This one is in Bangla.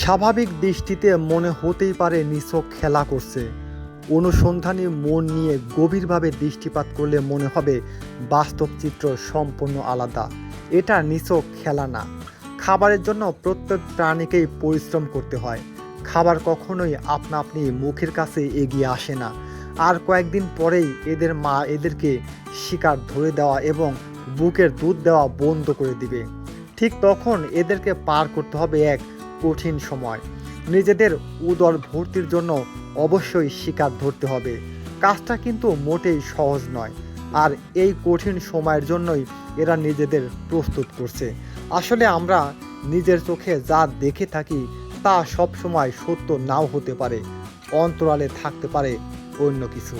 স্বাভাবিক দৃষ্টিতে মনে হতেই পারে নিছক খেলা করছে। অনুসন্ধানী মন নিয়ে গভীরভাবে দৃষ্টিপাত করলে মনে হবে বাস্তব চিত্র সম্পূর্ণ আলাদা। এটা নিছক খেলা না। খাবারের জন্য প্রত্যেক প্রাণীকেই পরিশ্রম করতে হয়। খাবার কখনোই আপনা আপনি মুখের কাছে এগিয়ে আসে না। আর কয়েকদিন পরেই এদের মা এদেরকে শিকার ধরে দেওয়া এবং বুকের দুধ দেওয়া বন্ধ করে দিবে। ঠিক তখন এদেরকে পার করতে হবে এক কঠিন সময়। নিজেদের উদর ভর্তির জন্য অবশ্যই শিকার ধরতে হবে। কাজটা কিন্তু মোটেই সহজ নয়। আর এই কঠিন সময়ের জন্যই এরা নিজেদের প্রস্তুত করছে। আসলে আমরা নিজের চোখে যা দেখে থাকি তা সব সময় সত্য নাও হতে পারে। অন্তরালে থাকতে পারে অন্য কিছু।